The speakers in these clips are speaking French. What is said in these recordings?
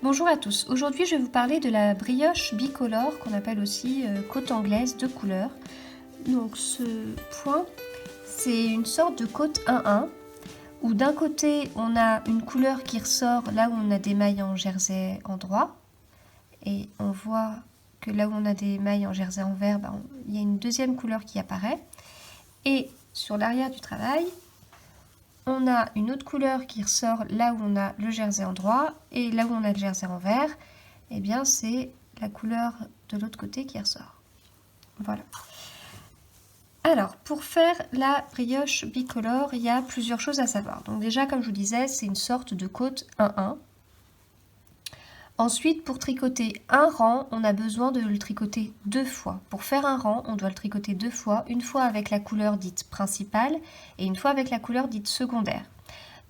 Bonjour à tous, aujourd'hui je vais vous parler de la brioche bicolore qu'on appelle aussi côte anglaise de couleur. Donc ce point, c'est une sorte de côte 1-1 où d'un côté on a une couleur qui ressort là où on a des mailles en jersey en droit et on voit que là où on a des mailles en jersey en vert, il y a une deuxième couleur qui apparaît et sur l'arrière du travail on a une autre couleur qui ressort là où on a le jersey en droit et là où on a le jersey en vert, eh bien c'est la couleur de l'autre côté qui ressort. Voilà. Alors, pour faire la brioche bicolore, il y a plusieurs choses à savoir. Donc déjà, comme je vous disais, c'est une sorte de côte 1-1. Ensuite, pour tricoter un rang, on a besoin de le tricoter deux fois. Pour faire un rang, on doit le tricoter deux fois, une fois avec la couleur dite principale et une fois avec la couleur dite secondaire.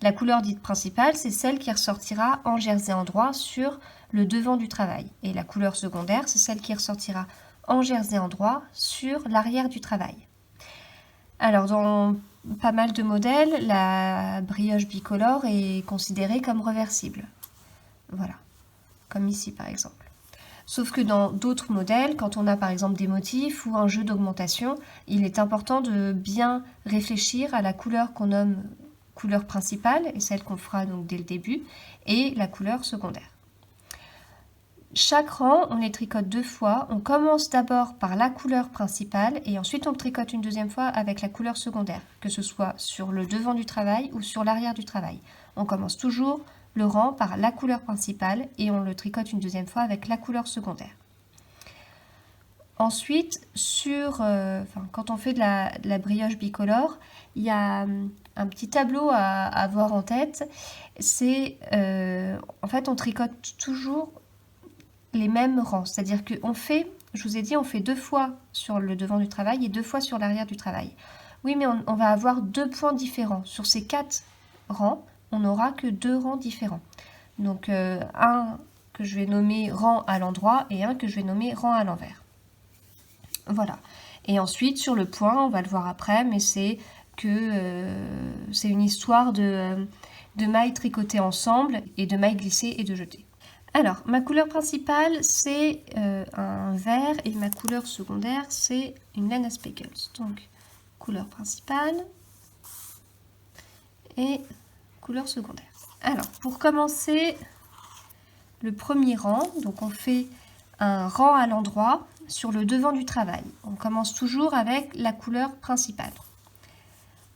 La couleur dite principale, c'est celle qui ressortira en jersey en droit sur le devant du travail. Et la couleur secondaire, c'est celle qui ressortira en jersey en droit sur l'arrière du travail. Alors, dans pas mal de modèles, la brioche bicolore est considérée comme reversible. Voilà, comme ici par exemple. Sauf que dans d'autres modèles, quand on a par exemple des motifs ou un jeu d'augmentation, il est important de bien réfléchir à la couleur qu'on nomme couleur principale, et celle qu'on fera donc dès le début, et la couleur secondaire. Chaque rang, on les tricote deux fois. On commence d'abord par la couleur principale et ensuite on le tricote une deuxième fois avec la couleur secondaire, que ce soit sur le devant du travail ou sur l'arrière du travail. On commence toujours le rang par la couleur principale et on le tricote une deuxième fois avec la couleur secondaire. Ensuite, quand on fait de la brioche bicolore, il y a un petit tableau à avoir en tête. C'est en fait on tricote toujours les mêmes rangs, c'est-à-dire qu'on fait, je vous ai dit, on fait deux fois sur le devant du travail et deux fois sur l'arrière du travail. Oui, mais on va avoir deux points différents. Sur ces 4 rangs, on n'aura que 2 rangs différents. Donc un que je vais nommer rang à l'endroit et un que je vais nommer rang à l'envers. Voilà. Et ensuite, sur le point, on va le voir après, mais c'est une histoire de mailles tricotées ensemble et de mailles glissées et de jetées. Alors, ma couleur principale, c'est un vert et ma couleur secondaire, c'est une laine à speckles. Donc, couleur principale et couleur secondaire. Alors, pour commencer le premier rang, donc on fait un rang à l'endroit sur le devant du travail. On commence toujours avec la couleur principale.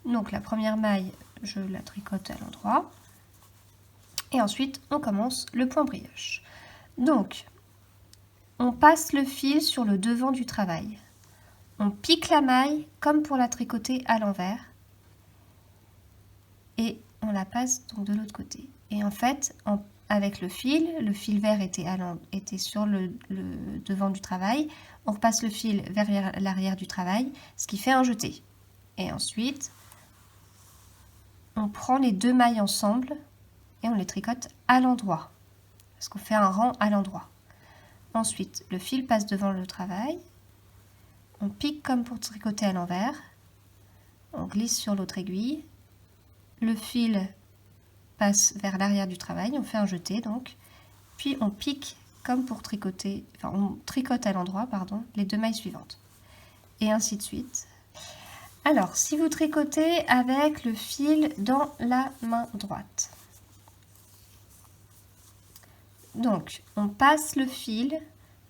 Donc, la première maille, je la tricote à l'endroit. Et ensuite, on commence le point brioche. Donc, on passe le fil sur le devant du travail. On pique la maille comme pour la tricoter à l'envers. Et on la passe donc de l'autre côté. Et en fait, avec le fil vert était sur le devant du travail. On repasse le fil vers l'arrière du travail, ce qui fait un jeté. Et ensuite, on prend les deux mailles ensemble et on les tricote à l'endroit, parce qu'on fait un rang à l'endroit. Ensuite, le fil passe devant le travail, on pique comme pour tricoter à l'envers, on glisse sur l'autre aiguille, le fil passe vers l'arrière du travail, on fait un jeté donc, puis on pique comme pour tricoter, enfin on tricote à l'endroit, pardon, les deux mailles suivantes, et ainsi de suite. Alors, si vous tricotez avec le fil dans la main droite, donc, on passe le fil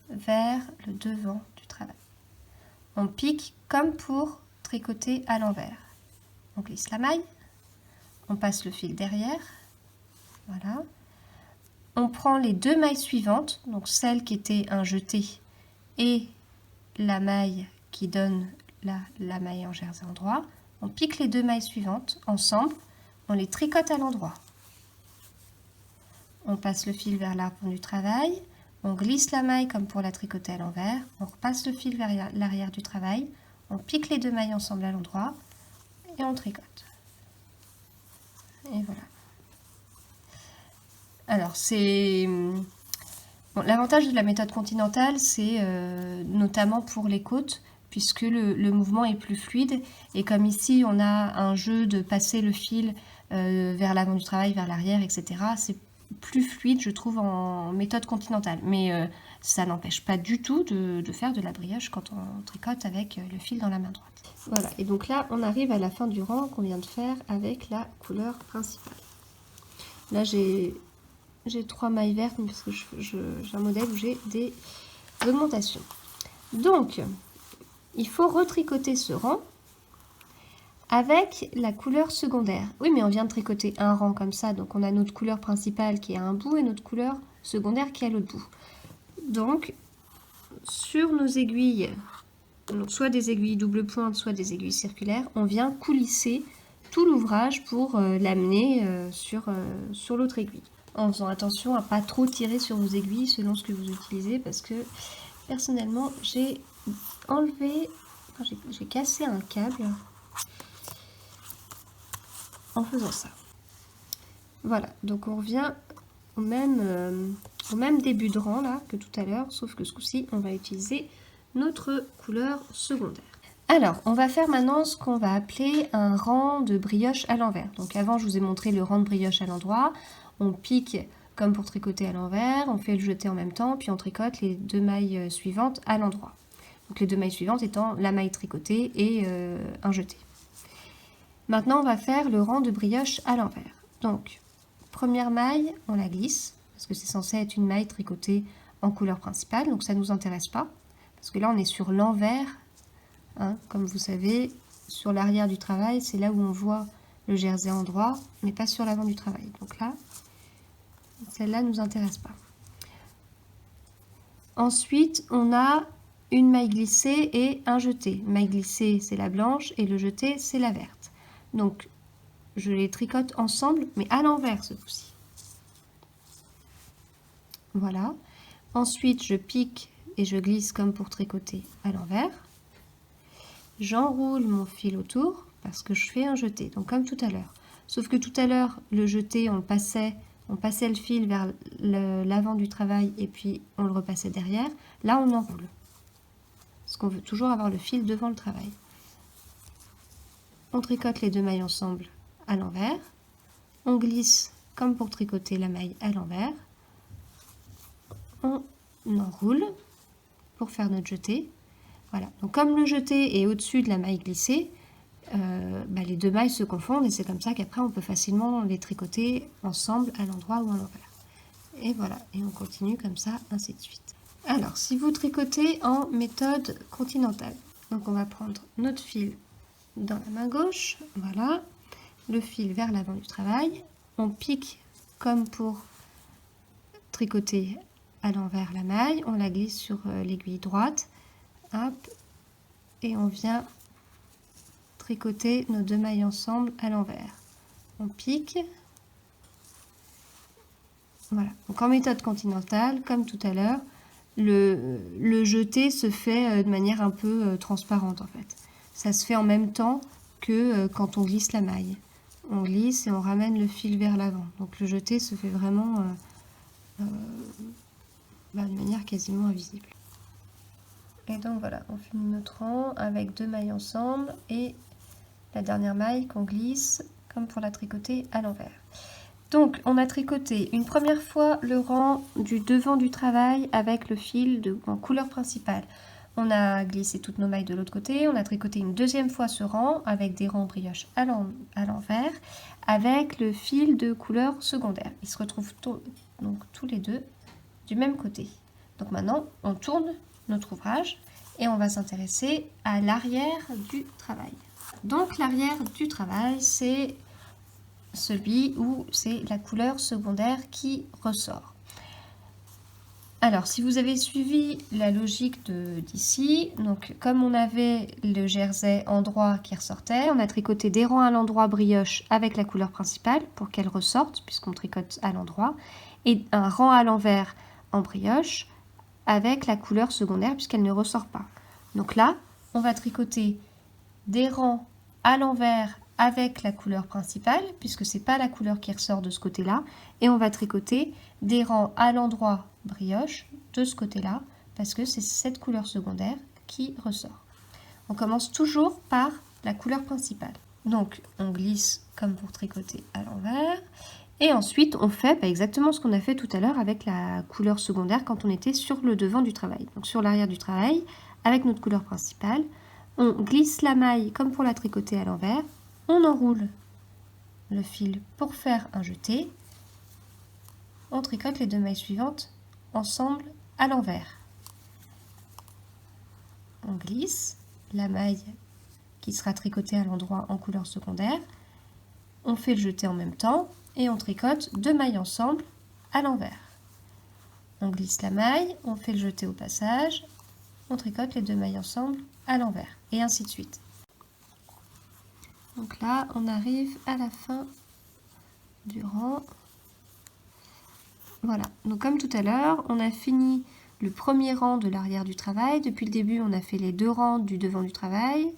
vers le devant du travail. On pique comme pour tricoter à l'envers. On glisse la maille, on passe le fil derrière, voilà. On prend les deux mailles suivantes, donc celle qui était un jeté et la maille qui donne la maille en jersey en droit. On pique les deux mailles suivantes ensemble, on les tricote à l'endroit. On passe le fil vers l'arbre du travail, on glisse la maille comme pour la tricoter à l'envers, on repasse le fil vers l'arrière du travail, on pique les deux mailles ensemble à l'endroit et on tricote. Et voilà. Alors, l'avantage de la méthode continentale, c'est notamment pour les côtes, puisque le mouvement est plus fluide. Et comme ici, on a un jeu de passer le fil vers l'avant du travail, vers l'arrière, etc., c'est plus fluide, je trouve, en méthode continentale. Mais ça n'empêche pas du tout de faire de la brioche quand on tricote avec le fil dans la main droite. Voilà, et donc là, on arrive à la fin du rang qu'on vient de faire avec la couleur principale. Là, j'ai 3 mailles vertes parce que j'ai un modèle où j'ai des augmentations. Donc, il faut retricoter ce rang avec la couleur secondaire. Oui, mais on vient de tricoter un rang comme ça, donc on a notre couleur principale qui est à un bout et notre couleur secondaire qui est à l'autre bout. Donc, sur nos aiguilles, soit des aiguilles double pointe, soit des aiguilles circulaires, on vient coulisser tout l'ouvrage pour l'amener sur l'autre aiguille. En faisant attention à pas trop tirer sur vos aiguilles selon ce que vous utilisez, parce que personnellement, j'ai cassé un câble en faisant ça. Voilà, donc on revient au même début de rang là que tout à l'heure, sauf que ce coup-ci, on va utiliser notre couleur secondaire. Alors, on va faire maintenant ce qu'on va appeler un rang de brioche à l'envers. Donc avant, je vous ai montré le rang de brioche à l'endroit. On pique comme pour tricoter à l'envers, on fait le jeté en même temps, puis on tricote les 2 mailles suivantes à l'endroit. Donc les 2 mailles suivantes étant la maille tricotée et un jeté. Maintenant, on va faire le rang de brioche à l'envers. Donc, première maille, on la glisse, parce que c'est censé être une maille tricotée en couleur principale, donc ça ne nous intéresse pas, parce que là, on est sur l'envers. Hein, comme vous savez, sur l'arrière du travail, c'est là où on voit le jersey endroit, mais pas sur l'avant du travail. Donc là, celle-là ne nous intéresse pas. Ensuite, on a une maille glissée et un jeté. Maille glissée, c'est la blanche, et le jeté, c'est la verte. Donc, je les tricote ensemble, mais à l'envers ce coup-ci. Voilà. Ensuite, je pique et je glisse comme pour tricoter à l'envers. J'enroule mon fil autour parce que je fais un jeté, donc comme tout à l'heure. Sauf que tout à l'heure, le jeté, on passait le fil vers l'avant du travail et puis on le repassait derrière. Là, on enroule. Parce qu'on veut toujours avoir le fil devant le travail. On tricote les 2 mailles ensemble à l'envers. On glisse comme pour tricoter la maille à l'envers. On enroule pour faire notre jeté. Voilà, donc comme le jeté est au-dessus de la maille glissée, les 2 mailles se confondent et c'est comme ça qu'après on peut facilement les tricoter ensemble à l'endroit ou à l'envers. Et voilà, et on continue comme ça, ainsi de suite. Alors, si vous tricotez en méthode continentale, donc on va prendre notre fil dans la main gauche, voilà, le fil vers l'avant du travail, on pique comme pour tricoter à l'envers la maille, on la glisse sur l'aiguille droite, hop, et on vient tricoter nos 2 mailles ensemble à l'envers. On pique. Voilà. Donc en méthode continentale, comme tout à l'heure, le jeté se fait de manière un peu transparente en fait. Ça se fait en même temps que quand on glisse la maille. On glisse et on ramène le fil vers l'avant. Donc le jeté se fait vraiment de manière quasiment invisible. Et donc voilà, on finit notre rang avec 2 mailles ensemble et la dernière maille qu'on glisse comme pour la tricoter à l'envers. Donc on a tricoté une première fois le rang du devant du travail avec le fil en couleur principale. On a glissé toutes nos mailles de l'autre côté, on a tricoté une deuxième fois ce rang avec des rangs brioche à l'envers avec le fil de couleur secondaire. Ils se retrouvent donc tous les deux du même côté. Donc maintenant on tourne notre ouvrage et on va s'intéresser à l'arrière du travail. Donc l'arrière du travail, c'est celui où c'est la couleur secondaire qui ressort. Alors, si vous avez suivi la logique d'ici, donc comme on avait le jersey endroit qui ressortait, on a tricoté des rangs à l'endroit brioche avec la couleur principale pour qu'elle ressorte, puisqu'on tricote à l'endroit, et un rang à l'envers en brioche avec la couleur secondaire puisqu'elle ne ressort pas. Donc là, on va tricoter des rangs à l'envers avec la couleur principale, puisque c'est pas la couleur qui ressort de ce côté-là, et on va tricoter des rangs à l'endroit brioche de ce côté-là, parce que c'est cette couleur secondaire qui ressort. On commence toujours par la couleur principale. Donc on glisse comme pour tricoter à l'envers, Et ensuite, on fait exactement ce qu'on a fait tout à l'heure avec la couleur secondaire quand on était sur le devant du travail. Donc sur l'arrière du travail, avec notre couleur principale, on glisse la maille comme pour la tricoter à l'envers, on enroule le fil pour faire un jeté, on tricote les 2 mailles suivantes ensemble à l'envers. On glisse la maille qui sera tricotée à l'endroit en couleur secondaire, on fait le jeté en même temps et on tricote 2 mailles ensemble à l'envers. On glisse la maille, on fait le jeté au passage, on tricote les 2 mailles ensemble à l'envers et ainsi de suite. Donc là, on arrive à la fin du rang. Voilà, donc comme tout à l'heure, on a fini le premier rang de l'arrière du travail. Depuis le début, on a fait les 2 rangs du devant du travail.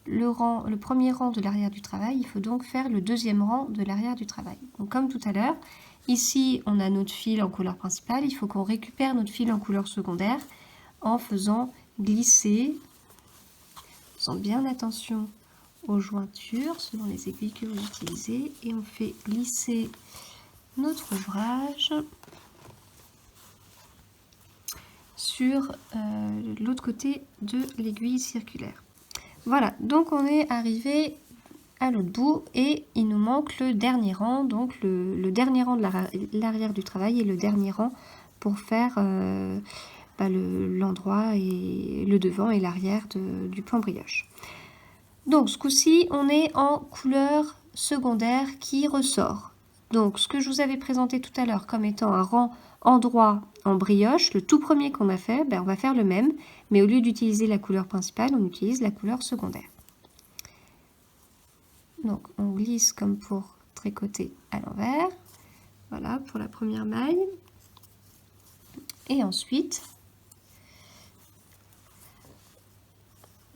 Le premier rang de l'arrière du travail, il faut donc faire le deuxième rang de l'arrière du travail. Donc comme tout à l'heure, ici on a notre fil en couleur principale, il faut qu'on récupère notre fil en couleur secondaire en faisant glisser, en faisant bien attention aux jointures selon les aiguilles que vous utilisez, et on fait glisser notre ouvrage sur l'autre côté de l'aiguille circulaire. Voilà, donc on est arrivé à l'autre bout et il nous manque le dernier rang, donc le dernier rang de l'arrière du travail et le dernier rang pour faire l'endroit et le devant et l'arrière du point brioche. Donc ce coup-ci, on est en couleur secondaire qui ressort. Donc ce que je vous avais présenté tout à l'heure comme étant un rang endroit en brioche, le tout premier qu'on a fait, on va faire le même, mais au lieu d'utiliser la couleur principale, on utilise la couleur secondaire. Donc on glisse comme pour tricoter à l'envers, voilà pour la première maille. Et ensuite,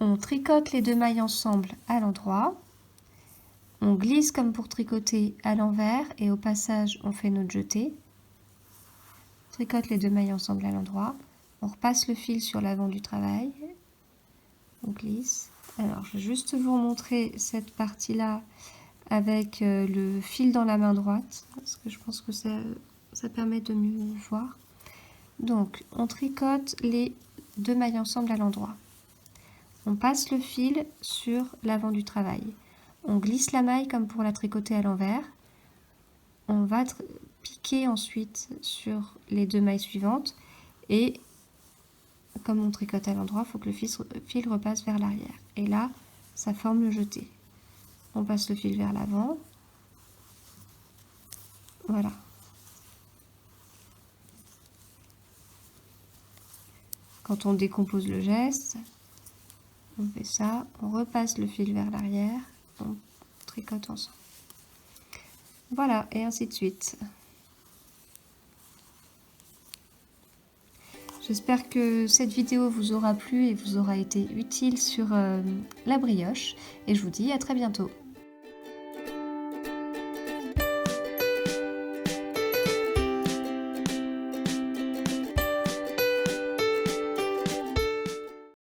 on tricote les 2 mailles ensemble à l'endroit, on glisse comme pour tricoter à l'envers et au passage on fait notre jeté. On tricote les 2 mailles ensemble à l'endroit, on repasse le fil sur l'avant du travail, on glisse. Alors je vais juste vous montrer cette partie-là avec le fil dans la main droite, parce que je pense que ça permet de mieux voir. Donc on tricote les 2 mailles ensemble à l'endroit. On passe le fil sur l'avant du travail. On glisse la maille comme pour la tricoter à l'envers. On va piquer ensuite sur les 2 mailles suivantes. Et comme on tricote à l'endroit, il faut que le fil repasse vers l'arrière. Et là, ça forme le jeté. On passe le fil vers l'avant. Voilà. Quand on décompose le geste, on fait ça, on repasse le fil vers l'arrière, on tricote ensemble. Voilà, et ainsi de suite. J'espère que cette vidéo vous aura plu et vous aura été utile sur la brioche, et je vous dis à très bientôt.